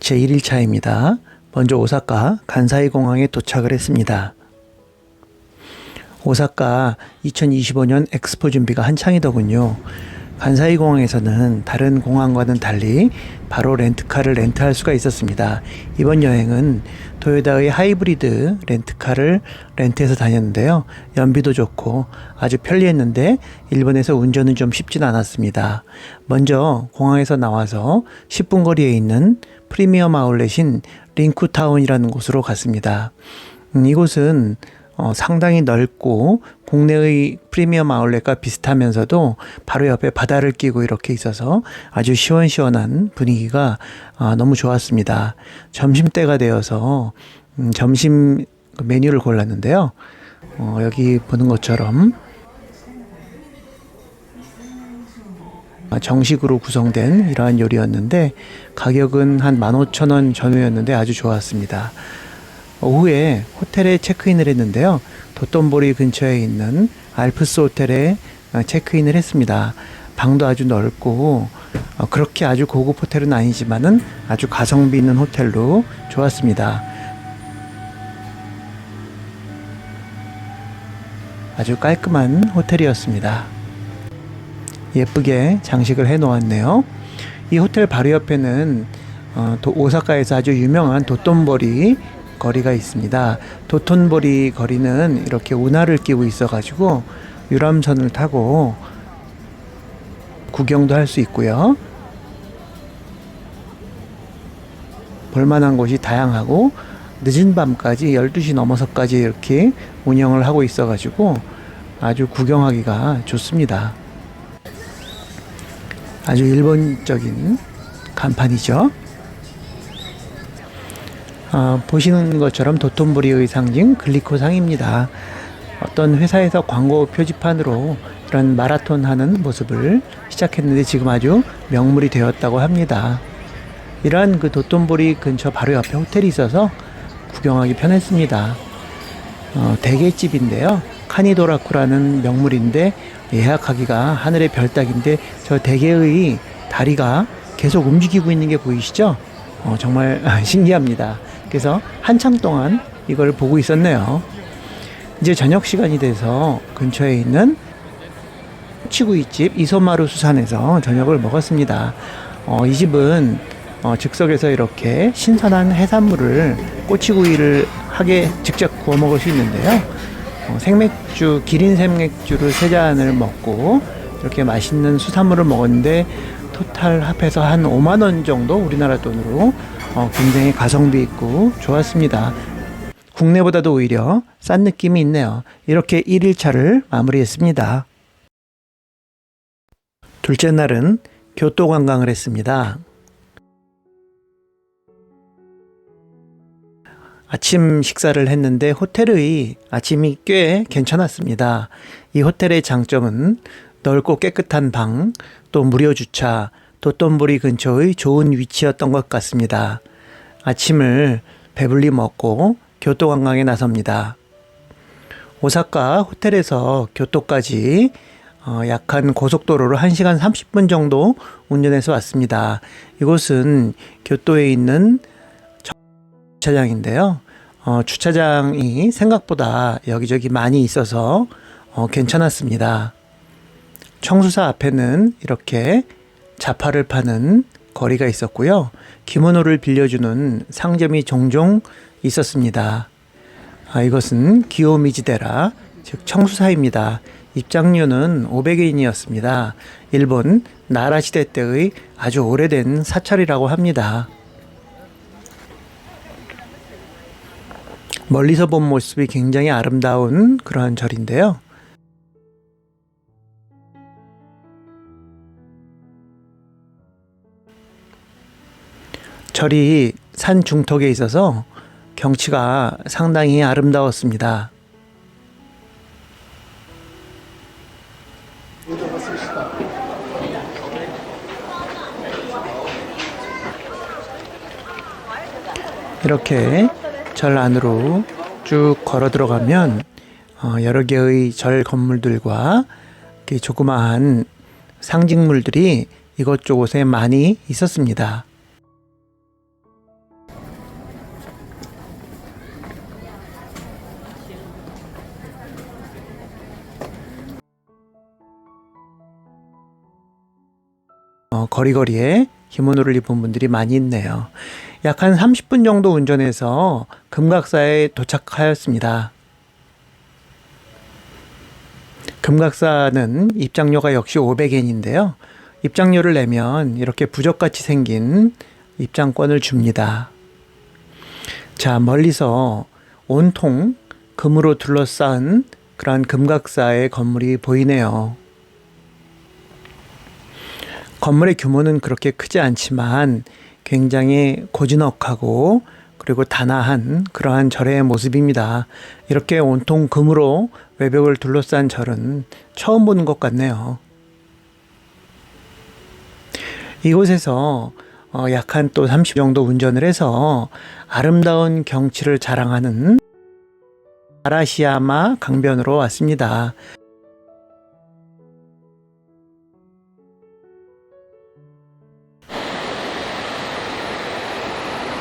제1일차입니다. 먼저 오사카 간사이 공항에 도착을 했습니다. 오사카 2025년 엑스포 준비가 한창이더군요. 간사이 공항에서는 다른 공항과는 달리 바로 렌트카를 렌트할 수가 있었습니다. 이번 여행은 토요다의 하이브리드 렌트카를 렌트해서 다녔는데요. 연비도 좋고 아주 편리했는데 일본에서 운전은 좀 쉽진 않았습니다. 먼저 공항에서 나와서 10분 거리에 있는 프리미엄 아울렛인 링쿠타운이라는 곳으로 갔습니다. 이곳은 상당히 넓고 국내의 프리미엄 아울렛과 비슷하면서도 바로 옆에 바다를 끼고 이렇게 있어서 아주 시원시원한 분위기가 너무 좋았습니다. 점심때가 되어서 점심 메뉴를 골랐는데요. 여기 보는 것처럼 정식으로 구성된 이러한 요리였는데 가격은 한 15,000원 전후였는데 아주 좋았습니다. 오후에 호텔에 체크인을 했는데요. 도톤보리 근처에 있는 알프스 호텔에 체크인을 했습니다. 방도 아주 넓고 그렇게 아주 고급 호텔은 아니지만은 아주 가성비 있는 호텔로 좋았습니다. 아주 깔끔한 호텔이었습니다. 예쁘게 장식을 해 놓았네요. 이 호텔 바로 옆에는 오사카에서 아주 유명한 도톤보리 거리가 있습니다. 도톤보리 거리는 이렇게 운하를 끼고 있어 가지고 유람선을 타고 구경도 할 수 있고요. 볼만한 곳이 다양하고 늦은 밤까지 12시 넘어서까지 이렇게 운영을 하고 있어 가지고 아주 구경하기가 좋습니다. 아주 일본적인 간판이죠. 보시는 것처럼 도톤보리의 상징 글리코상입니다. 어떤 회사에서 광고 표지판으로 이런 마라톤 하는 모습을 시작했는데 지금 아주 명물이 되었다고 합니다. 이러한 그 도톤보리 근처 바로 옆에 호텔이 있어서 구경하기 편했습니다. 대게집인데요. 카니도라쿠라는 명물인데 예약하기가 하늘의 별 따기인데 저 대게의 다리가 계속 움직이고 있는 게 보이시죠? 정말 신기합니다. 그래서 한참 동안 이걸 보고 있었네요. 이제 저녁 시간이 돼서 근처에 있는 꼬치구이집 이소마루 수산에서 저녁을 먹었습니다. 이 집은 즉석에서 이렇게 신선한 해산물을 꼬치구이를 하게 직접 구워 먹을 수 있는데요. 생맥주, 기린 생맥주를 3잔을 먹고 이렇게 맛있는 수산물을 먹었는데 토탈 합해서 한 5만원 정도 우리나라 돈으로 굉장히 가성비 있고 좋았습니다. 국내보다도 오히려 싼 느낌이 있네요. 이렇게 1일차를 마무리했습니다. 둘째 날은 교토 관광을 했습니다. 아침 식사를 했는데 호텔의 아침이 꽤 괜찮았습니다. 이 호텔의 장점은 넓고 깨끗한 방, 또 무료 주차, 도톤보리 근처의 좋은 위치였던 것 같습니다. 아침을 배불리 먹고 교토 관광에 나섭니다. 오사카 호텔에서 교토까지 약 한 고속도로로 1시간 30분 정도 운전해서 왔습니다. 이곳은 교토에 있는 주차장인데요. 주차장이 생각보다 여기저기 많이 있어서 괜찮았습니다. 청수사 앞에는 이렇게 자파를 파는 거리가 있었고요. 기모노를 빌려주는 상점이 종종 있었습니다. 이것은 기요미지데라, 즉 청수사입니다. 입장료는 500엔이었습니다. 일본 나라 시대 때의 아주 오래된 사찰이라고 합니다. 멀리서 본 모습이 굉장히 아름다운 그러한 절인데요. 절이 산 중턱에 있어서 경치가 상당히 아름다웠습니다. 이렇게 절 안으로 쭉 걸어 들어가면 여러 개의 절 건물들과 조그마한 상징물들이 이곳저곳에 많이 있었습니다. 거리거리에 기모노를 입은 분들이 많이 있네요. 약 한 30분 정도 운전해서 금각사에 도착하였습니다. 금각사는 입장료가 역시 500엔인데요. 입장료를 내면 이렇게 부적같이 생긴 입장권을 줍니다. 자, 멀리서 온통 금으로 둘러싼 그런 금각사의 건물이 보이네요. 건물의 규모는 그렇게 크지 않지만 굉장히 고즈넉하고 그리고 단아한 그러한 절의 모습입니다. 이렇게 온통 금으로 외벽을 둘러싼 절은 처음 보는 것 같네요. 이곳에서 약 한 또 30 정도 운전을 해서 아름다운 경치를 자랑하는 아라시야마 강변으로 왔습니다.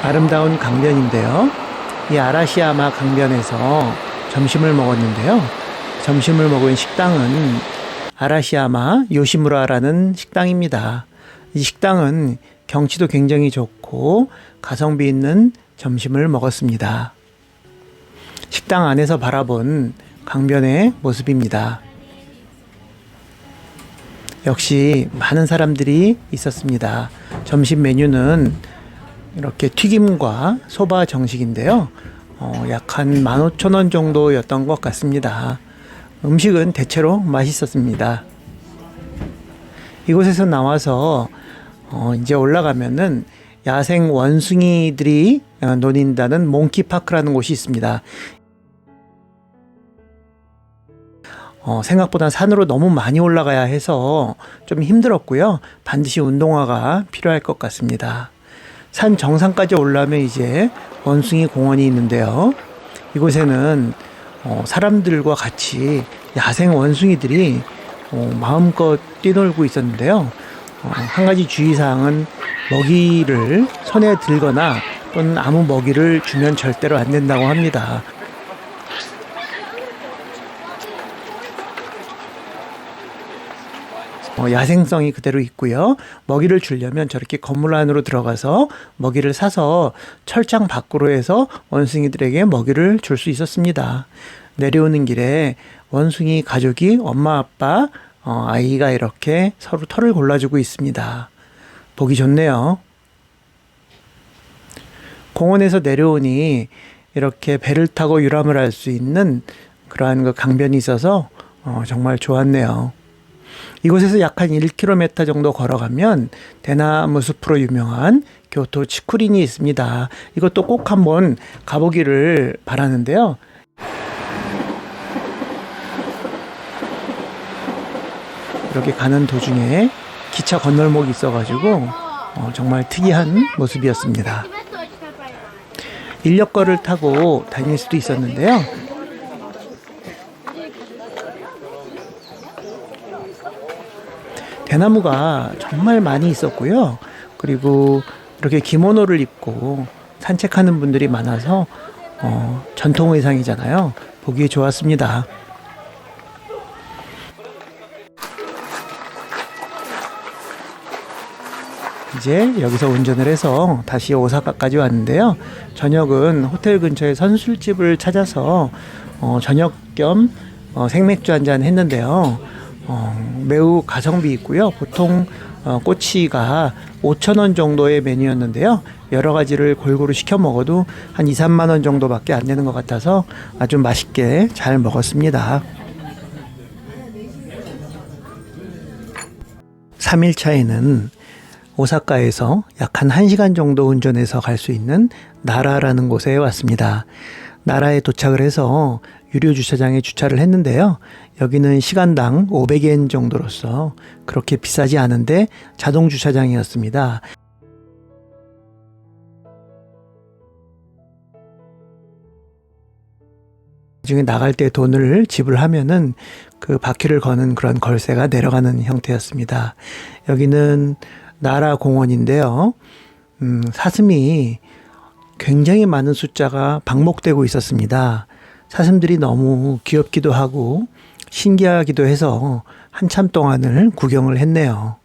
아름다운 강변인데요. 이 아라시야마 강변에서 점심을 먹었는데요. 점심을 먹은 식당은 아라시야마 요시무라라는 식당입니다. 이 식당은 경치도 굉장히 좋고 가성비 있는 점심을 먹었습니다. 식당 안에서 바라본 강변의 모습입니다. 역시 많은 사람들이 있었습니다. 점심 메뉴는 이렇게 튀김과 소바 정식인데요. 약 한 15,000원 정도였던 것 같습니다. 음식은 대체로 맛있었습니다. 이곳에서 나와서 이제 올라가면은 야생 원숭이들이 노닌다는 몽키파크라는 곳이 있습니다. 생각보다 산으로 너무 많이 올라가야 해서 좀 힘들었고요. 반드시 운동화가 필요할 것 같습니다. 산 정상까지 올라면 이제 원숭이 공원이 있는데요. 이곳에는 사람들과 같이 야생 원숭이들이 마음껏 뛰놀고 있었는데요. 한 가지 주의사항은 먹이를 손에 들거나 또는 아무 먹이를 주면 절대로 안 된다고 합니다. 야생성이 그대로 있고요. 먹이를 주려면 저렇게 건물 안으로 들어가서 먹이를 사서 철장 밖으로 해서 원숭이들에게 먹이를 줄 수 있었습니다. 내려오는 길에 원숭이 가족이 엄마, 아빠, 아이가 이렇게 서로 털을 골라주고 있습니다. 보기 좋네요. 공원에서 내려오니 이렇게 배를 타고 유람을 할 수 있는 그러한 그 강변이 있어서 정말 좋았네요. 이곳에서 약 한 1km 정도 걸어가면 대나무 숲으로 유명한 교토 치쿠린이 있습니다. 이것도 꼭 한번 가보기를 바라는데요. 이렇게 가는 도중에 기차 건널목이 있어가지고 정말 특이한 모습이었습니다. 인력거를 타고 다닐 수도 있었는데요. 대나무가 정말 많이 있었고요. 그리고 이렇게 기모노를 입고 산책하는 분들이 많아서 전통 의상이잖아요. 보기 좋았습니다. 이제 여기서 운전을 해서 다시 오사카까지 왔는데요. 저녁은 호텔 근처에 선술집을 찾아서 저녁 겸 생맥주 한잔 했는데요. 매우 가성비 있고요. 보통 꼬치가 5,000원 정도의 메뉴였는데요. 여러 가지를 골고루 시켜 먹어도 한 2, 3만 원 정도밖에 안 되는 것 같아서 아주 맛있게 잘 먹었습니다. 3일차에는 오사카에서 약 한 1시간 정도 운전해서 갈 수 있는 나라라는 곳에 왔습니다. 나라에 도착을 해서 유료 주차장에 주차를 했는데요. 여기는 시간당 500엔 정도로서 그렇게 비싸지 않은데 자동 주차장이었습니다. 나중에 나갈 때 돈을 지불하면은 그 바퀴를 거는 그런 걸세가 내려가는 형태였습니다. 여기는 나라 공원인데요. 사슴이 굉장히 많은 숫자가 방목되고 있었습니다. 사슴들이 너무 귀엽기도 하고 신기하기도 해서 한참 동안을 구경을 했네요.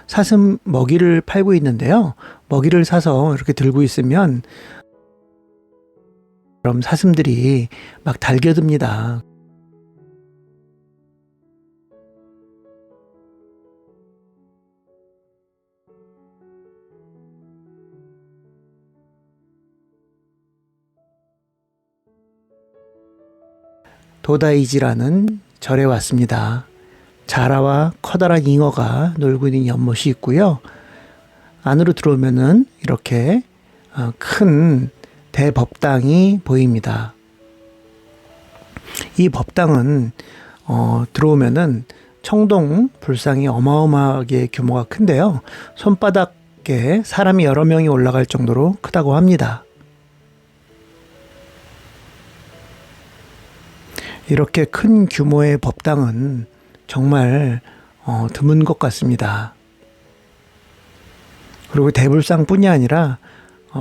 사슴 먹이를 팔고 있는데요. 먹이를 사서 이렇게 들고 있으면 그럼 사슴들이 막 달겨듭니다. 도다이지라는 절에 왔습니다. 자라와 커다란 잉어가 놀고 있는 연못이 있고요. 안으로 들어오면은 이렇게 큰 대법당이 보입니다. 이 법당은 들어오면은 청동 불상이 어마어마하게 규모가 큰데요. 손바닥에 사람이 여러 명이 올라갈 정도로 크다고 합니다. 이렇게 큰 규모의 법당은 정말 드문 것 같습니다. 그리고 대불상뿐이 아니라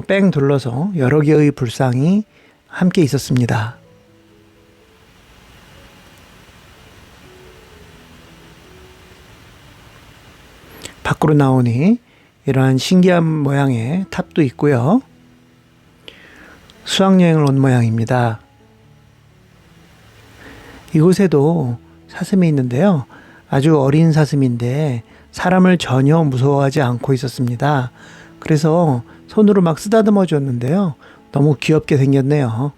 뺑 둘러서 여러 개의 불상이 함께 있었습니다. 밖으로 나오니 이러한 신기한 모양의 탑도 있고요. 수학여행을 온 모양입니다. 이곳에도 사슴이 있는데요. 아주 어린 사슴인데 사람을 전혀 무서워하지 않고 있었습니다. 그래서 손으로 막 쓰다듬어 줬는데요. 너무 귀엽게 생겼네요.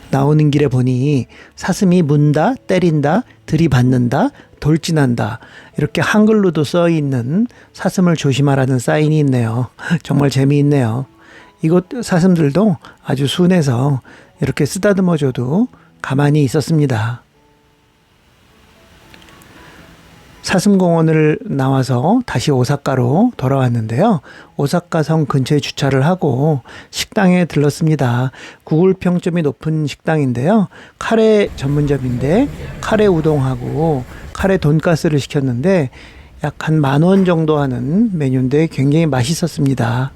나오는 길에 보니 사슴이 문다, 때린다, 들이받는다, 돌진한다 이렇게 한글로도 써 있는 사슴을 조심하라는 사인이 있네요. 정말 재미있네요. 이곳 사슴들도 아주 순해서 이렇게 쓰다듬어 줘도 가만히 있었습니다. 사슴공원을 나와서 다시 오사카로 돌아왔는데요. 오사카성 근처에 주차를 하고 식당에 들렀습니다. 구글 평점이 높은 식당인데요. 카레 전문점인데 카레 우동하고 카레 돈가스를 시켰는데 약 한 10,000원 정도 하는 메뉴인데 굉장히 맛있었습니다.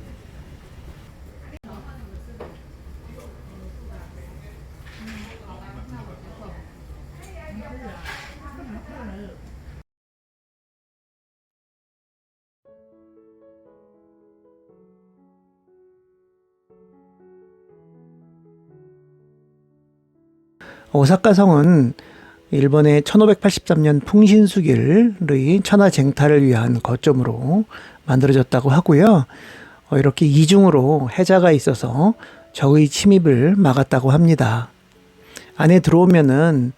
오사카성은 일본의 1583년 풍신수길의 천하쟁탈을 위한 거점으로 만들어졌다고 하고요. 이렇게 이중으로 해자가 있어서 적의 침입을 막았다고 합니다. 안에 들어오면은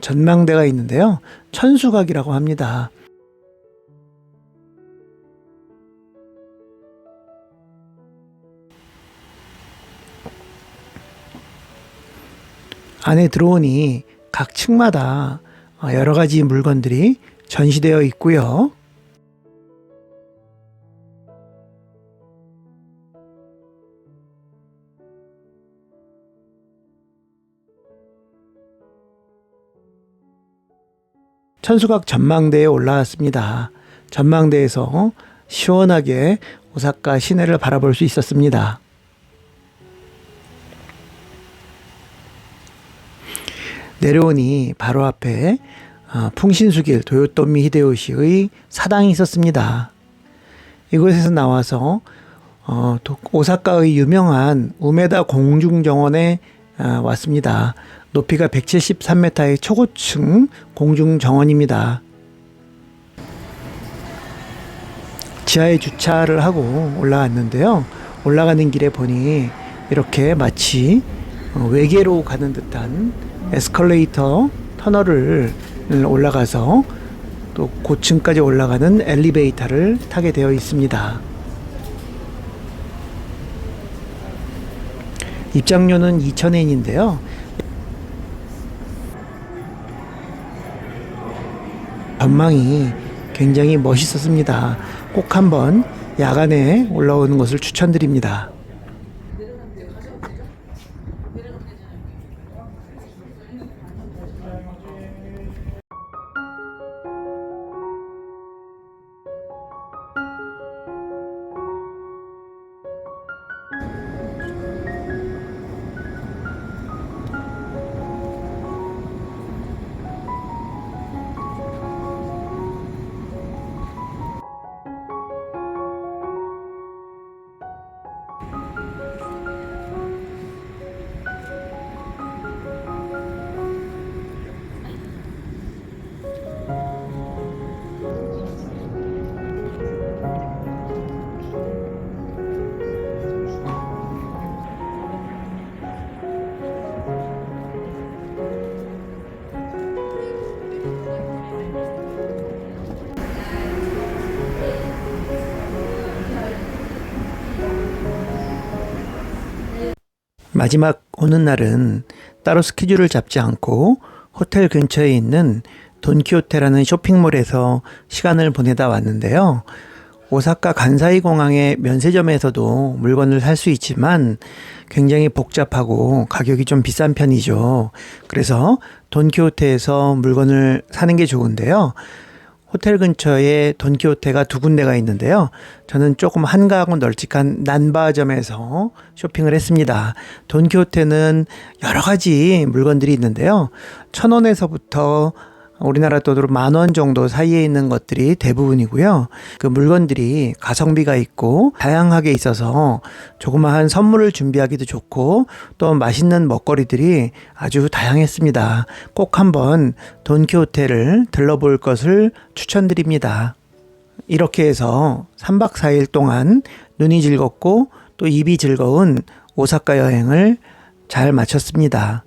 전망대가 있는데요. 천수각이라고 합니다. 안에 들어오니 각 층마다 여러 가지 물건들이 전시되어 있고요. 천수각 전망대에 올라왔습니다. 전망대에서 시원하게 오사카 시내를 바라볼 수 있었습니다. 내려오니 바로 앞에 풍신수길 도요토미 히데요시의 사당이 있었습니다. 이곳에서 나와서 오사카의 유명한 우메다 공중정원에 왔습니다. 높이가 173m의 초고층 공중정원입니다. 지하에 주차를 하고 올라왔는데요. 올라가는 길에 보니 이렇게 마치 외계로 가는 듯한 에스컬레이터 터널을 올라가서 또 고층까지 올라가는 엘리베이터를 타게 되어 있습니다. 입장료는 2,000엔인데요. 전망이 굉장히 멋있었습니다. 꼭 한번 야간에 올라오는 것을 추천드립니다. 마지막 오는 날은 따로 스케줄을 잡지 않고 호텔 근처에 있는 돈키호테라는 쇼핑몰에서 시간을 보내다 왔는데요. 오사카 간사이 공항의 면세점에서도 물건을 살 수 있지만 굉장히 복잡하고 가격이 좀 비싼 편이죠. 그래서 돈키호테에서 물건을 사는 게 좋은데요. 호텔 근처에 돈키호테가 두 군데가 있는데요. 저는 조금 한가하고 널찍한 난바점에서 쇼핑을 했습니다. 돈키호테는 여러 가지 물건들이 있는데요. 1,000원에서부터 우리나라 돈으로 10,000원 정도 사이에 있는 것들이 대부분이고요. 그 물건들이 가성비가 있고 다양하게 있어서 조그마한 선물을 준비하기도 좋고 또 맛있는 먹거리들이 아주 다양했습니다. 꼭 한번 돈키호테를 들러볼 것을 추천드립니다. 이렇게 해서 3박 4일 동안 눈이 즐겁고 또 입이 즐거운 오사카 여행을 잘 마쳤습니다.